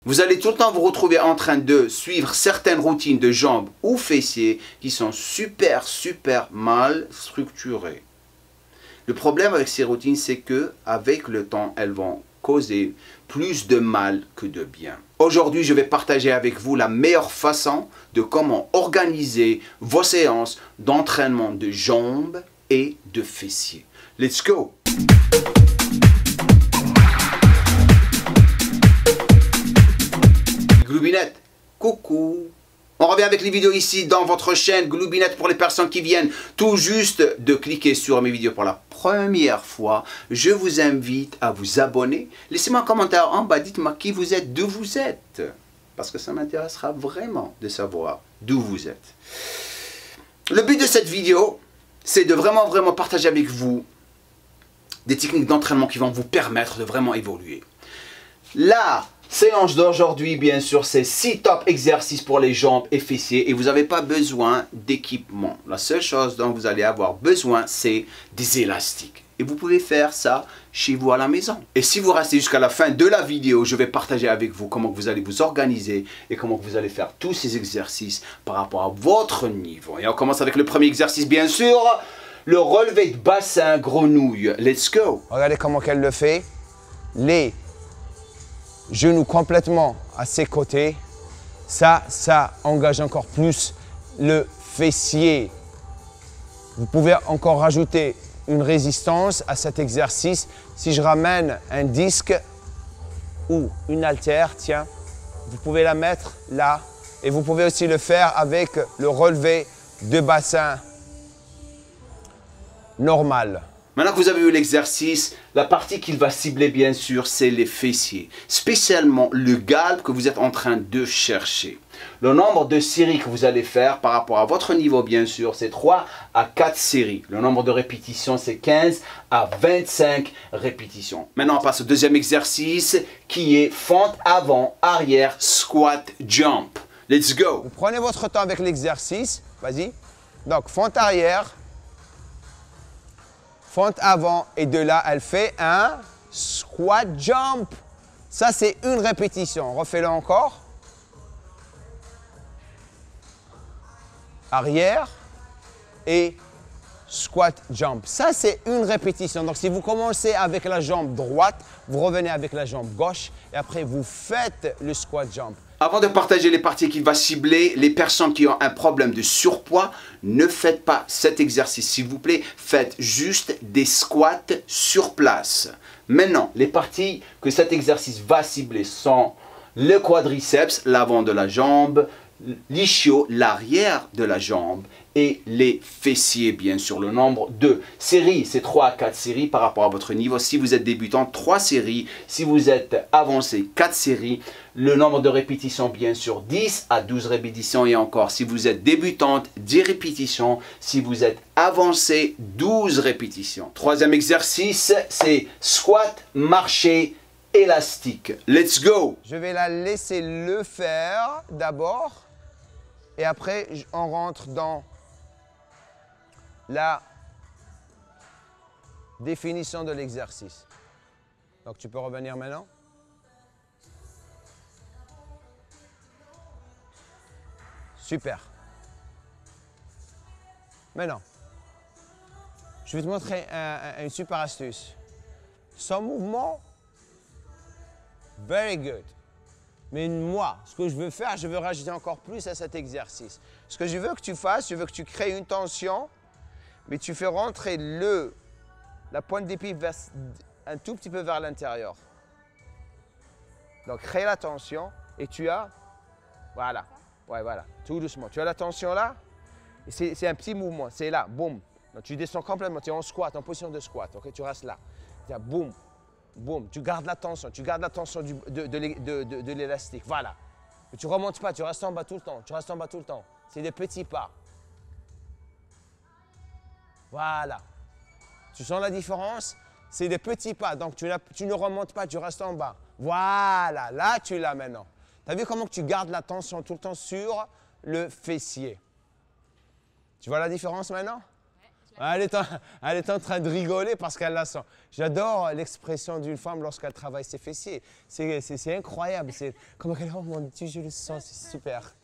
Vous allez tout le temps vous retrouver en train de suivre certaines routines de jambes ou fessiers qui sont super mal structurées. Le problème avec ces routines, c'est que avec le temps, elles vont causer plus de mal que de bien. Aujourd'hui, je vais partager avec vous la meilleure façon de comment organiser vos séances d'entraînement de jambes et de fessiers. Let's go! Gloobinette, coucou! On revient avec les vidéos ici dans votre chaîne Gloobinette pour les personnes qui viennent tout juste de cliquer sur mes vidéos pour la première fois. Je vous invite à vous abonner. Laissez-moi un commentaire en bas, dites-moi qui vous êtes, d'où vous êtes. Parce que ça m'intéressera vraiment de savoir d'où vous êtes. Le but de cette vidéo, c'est de vraiment partager avec vous des techniques d'entraînement qui vont vous permettre de vraiment évoluer. La séance d'aujourd'hui, bien sûr, c'est 6 top exercices pour les jambes et fessiers et vous n'avez pas besoin d'équipement. La seule chose dont vous allez avoir besoin, c'est des élastiques. Et vous pouvez faire ça chez vous à la maison. Et si vous restez jusqu'à la fin de la vidéo, je vais partager avec vous comment vous allez vous organiser et comment vous allez faire tous ces exercices par rapport à votre niveau. Et on commence avec le premier exercice, bien sûr, le relevé de bassin grenouille. Let's go! Regardez comment qu'elle le fait. Les genoux complètement à ses côtés. Ça engage encore plus le fessier. Vous pouvez encore rajouter une résistance à cet exercice. Si je ramène un disque ou une haltère, tiens, vous pouvez la mettre là. Et vous pouvez aussi le faire avec le relevé de bassin normal. Maintenant que vous avez eu l'exercice, la partie qu'il va cibler bien sûr, c'est les fessiers. Spécialement le galbe que vous êtes en train de chercher. Le nombre de séries que vous allez faire par rapport à votre niveau bien sûr, c'est 3 à 4 séries. Le nombre de répétitions, c'est 15 à 25 répétitions. Maintenant, on passe au deuxième exercice qui est fente avant, arrière, squat, jump. Let's go! Vous prenez votre temps avec l'exercice. Vas-y. Donc, fente arrière. Fente avant et de là, elle fait un squat jump. Ça, c'est une répétition. Refais-le encore. Arrière et squat jump. Ça, c'est une répétition. Donc, si vous commencez avec la jambe droite, vous revenez avec la jambe gauche et après, vous faites le squat jump. Avant de partager les parties qu'il va cibler, les personnes qui ont un problème de surpoids, ne faites pas cet exercice, s'il vous plaît. Faites juste des squats sur place. Maintenant, les parties que cet exercice va cibler sont le quadriceps, l'avant de la jambe, l'ischio, l'arrière de la jambe et les fessiers, bien sûr. Le nombre de séries, c'est 3 à 4 séries par rapport à votre niveau. Si vous êtes débutant, 3 séries. Si vous êtes avancé, 4 séries. Le nombre de répétitions, bien sûr, 10 à 12 répétitions. Et encore, si vous êtes débutante, 10 répétitions. Si vous êtes avancé, 12 répétitions. Troisième exercice, c'est squat, marché, élastique. Let's go! Je vais la laisser le faire d'abord. Et après, on rentre dans la définition de l'exercice. Donc, tu peux revenir maintenant. Super. Maintenant, je vais te montrer une super astuce. Sans mouvement, very good. Mais moi, ce que je veux faire, je veux rajouter encore plus à cet exercice. Ce que je veux que tu fasses, je veux que tu crées une tension, mais tu fais rentrer la pointe des pieds un tout petit peu vers l'intérieur. Donc, crée la tension et tu as, voilà, ouais, voilà, tout doucement. Tu as la tension là, et c'est un petit mouvement, c'est là, boum. Donc, tu descends complètement, tu es en squat, en position de squat, ok, tu restes là. Boum. Boum, tu gardes la tension de l'élastique, voilà. Mais tu ne remontes pas, tu restes en bas tout le temps, C'est des petits pas. Voilà. Tu sens la différence? C'est des petits pas, donc tu ne remontes pas, tu restes en bas. Voilà, là tu l'as maintenant. Tu as vu comment tu gardes la tension tout le temps sur le fessier? Tu vois la différence maintenant? Elle est en train de rigoler parce qu'elle la sent. J'adore l'expression d'une femme lorsqu'elle travaille ses fessiers. C'est incroyable. Comment elle dit, oh mon Dieu, je le sens, c'est super.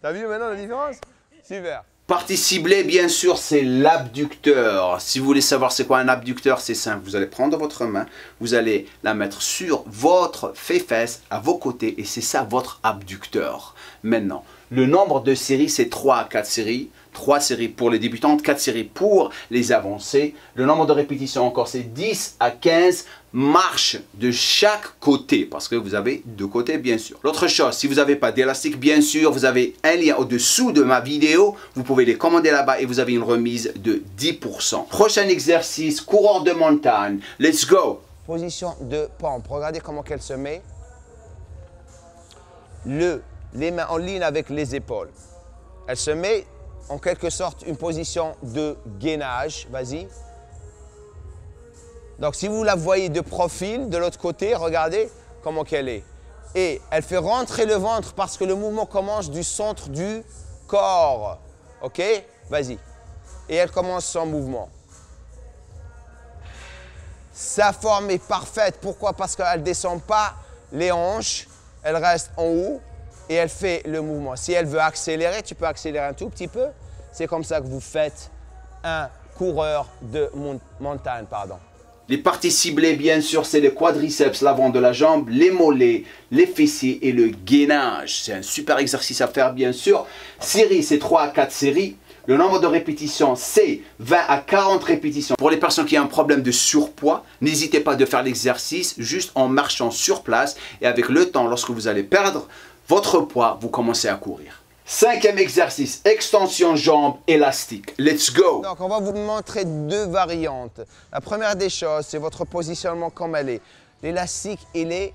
T'as vu maintenant la différence? Super. Partie ciblée, bien sûr, c'est l'abducteur. Si vous voulez savoir c'est quoi un abducteur, c'est simple. Vous allez prendre votre main, vous allez la mettre sur votre fesse à vos côtés et c'est ça votre abducteur. Maintenant, le nombre de séries, c'est 3 à 4 séries. 3 séries pour les débutantes, 4 séries pour les avancées. Le nombre de répétitions encore, c'est 10 à 15 marches de chaque côté, parce que vous avez 2 côtés, bien sûr. L'autre chose, si vous n'avez pas d'élastique, bien sûr, vous avez un lien au-dessous de ma vidéo. Vous pouvez les commander là-bas et vous avez une remise de 10%. Prochain exercice, coureur de montagne. Let's go! Position de pompe. Regardez comment qu'elle se met. Les mains en ligne avec les épaules. Elle se met en quelque sorte une position de gainage. Vas-y. Donc si vous la voyez de profil, de l'autre côté, regardez comment qu'elle est. Et elle fait rentrer le ventre parce que le mouvement commence du centre du corps. OK? Vas-y. Et elle commence son mouvement. Sa forme est parfaite. Pourquoi? Parce qu'elle ne descend pas les hanches. Elle reste en haut. Et elle fait le mouvement. Si elle veut accélérer, tu peux accélérer un tout petit peu. C'est comme ça que vous faites un coureur de montagne. Les parties ciblées, bien sûr, c'est les quadriceps, l'avant de la jambe, les mollets, les fessiers et le gainage. C'est un super exercice à faire, bien sûr. Série, c'est 3 à 4 séries. Le nombre de répétitions, c'est 20 à 40 répétitions. Pour les personnes qui ont un problème de surpoids, n'hésitez pas de faire l'exercice juste en marchant sur place. Et avec le temps, lorsque vous allez perdre votre poids, vous commencez à courir. 5e exercice, extension jambes élastique. Let's go! Donc, on va vous montrer 2 variantes. La première des choses, c'est votre positionnement comme elle est. L'élastique, il est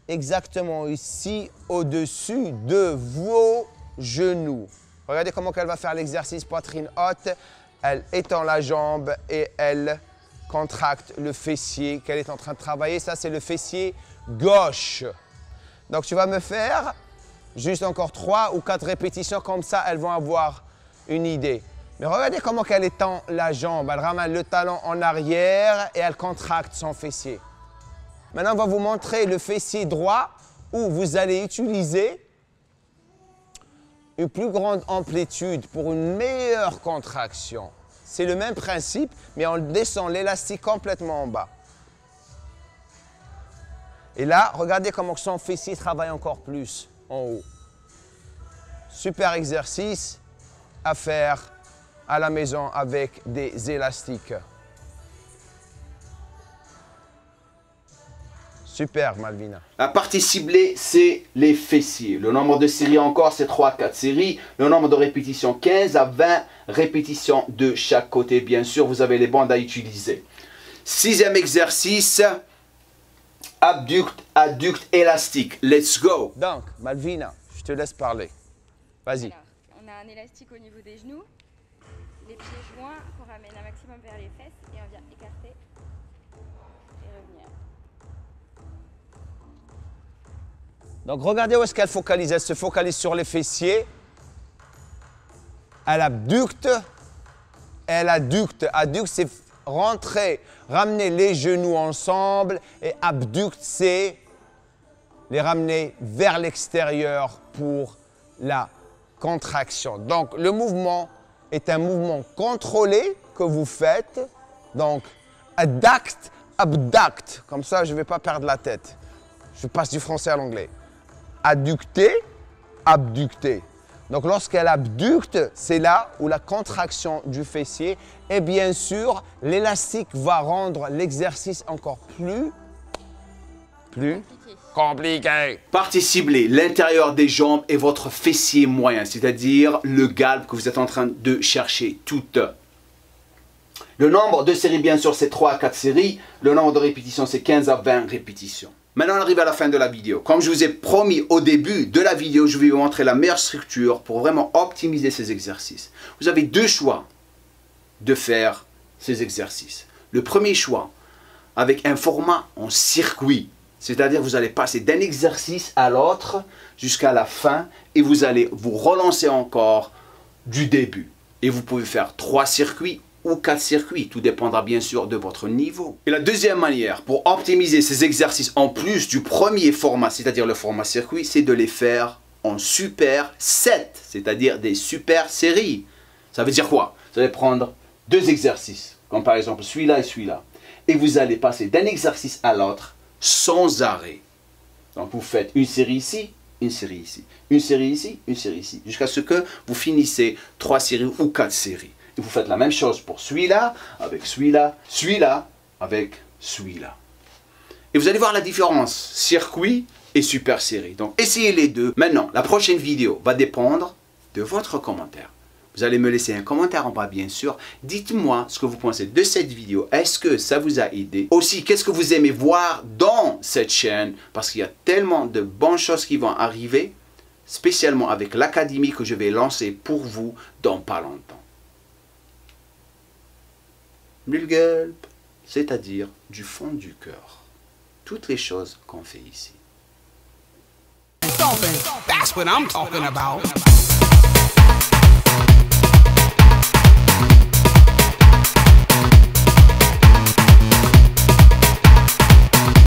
exactement ici, au-dessus de vos genoux. Regardez comment elle va faire l'exercice poitrine haute. Elle étend la jambe et elle contracte le fessier qu'elle est en train de travailler. Ça, c'est le fessier gauche. Donc, tu vas me faire juste encore 3 ou 4 répétitions. Comme ça, elles vont avoir une idée. Mais regardez comment elle étend la jambe. Elle ramène le talon en arrière et elle contracte son fessier. Maintenant, on va vous montrer le fessier droit où vous allez utiliser une plus grande amplitude pour une meilleure contraction. C'est le même principe, mais on descend l'élastique complètement en bas. Et là, regardez comment son fessier travaille encore plus en haut. Super exercice à faire à la maison avec des élastiques. Super, Malvina. La partie ciblée, c'est les fessiers. Le nombre de séries encore, c'est 3 à 4 séries. Le nombre de répétitions, 15 à 20 répétitions de chaque côté. Bien sûr, vous avez les bandes à utiliser. 6e exercice, abducte, adducte, élastique. Let's go! Donc, Malvina, je te laisse parler. Vas-y. On a un élastique au niveau des genoux, les pieds joints qu'on ramène un maximum vers les fesses et on vient écarter et revenir. Donc, regardez où est-ce qu'elle focalise. Elle se focalise sur les fessiers. Elle abducte. Elle adducte. Adducte, c'est rentrer, ramener les genoux ensemble. Et abducte, c'est les ramener vers l'extérieur pour la contraction. Donc, le mouvement est un mouvement contrôlé que vous faites. Donc, adduct, abduct. Comme ça, je ne vais pas perdre la tête. Je passe du français à l'anglais. Adducter, abducter. Donc, lorsqu'elle abducte, c'est là où la contraction du fessier. Et bien sûr, l'élastique va rendre l'exercice encore plus compliqué. Partie ciblée, l'intérieur des jambes et votre fessier moyen, c'est-à-dire le galbe que vous êtes en train de chercher toute. Le nombre de séries, bien sûr, c'est 3 à 4 séries. Le nombre de répétitions, c'est 15 à 20 répétitions. Maintenant, on arrive à la fin de la vidéo. Comme je vous ai promis au début de la vidéo, je vais vous montrer la meilleure structure pour vraiment optimiser ces exercices. Vous avez 2 choix de faire ces exercices. Le premier choix, avec un format en circuit. C'est-à-dire vous allez passer d'un exercice à l'autre jusqu'à la fin et vous allez vous relancer encore du début. Et vous pouvez faire 3 circuits ou 4 circuits, tout dépendra bien sûr de votre niveau. Et la deuxième manière pour optimiser ces exercices en plus du premier format, c'est-à-dire le format circuit, c'est de les faire en super set, c'est-à-dire des super séries. Ça veut dire quoi? Vous allez prendre 2 exercices, comme par exemple celui-là et celui-là, et vous allez passer d'un exercice à l'autre sans arrêt. Donc vous faites une série ici, une série ici, une série ici, une série ici, jusqu'à ce que vous finissez 3 séries ou 4 séries. Et vous faites la même chose pour celui-là, avec celui-là, celui-là, avec celui-là. Et vous allez voir la différence, circuit et super série. Donc essayez les deux. Maintenant, la prochaine vidéo va dépendre de votre commentaire. Vous allez me laisser un commentaire en bas, bien sûr. Dites-moi ce que vous pensez de cette vidéo. Est-ce que ça vous a aidé? Aussi, qu'est-ce que vous aimez voir dans cette chaîne? Parce qu'il y a tellement de bonnes choses qui vont arriver, spécialement avec l'académie que je vais lancer pour vous dans pas longtemps. Mulgulp, c'est-à-dire du fond du cœur. Toutes les choses qu'on fait ici. That's what I'm talking about.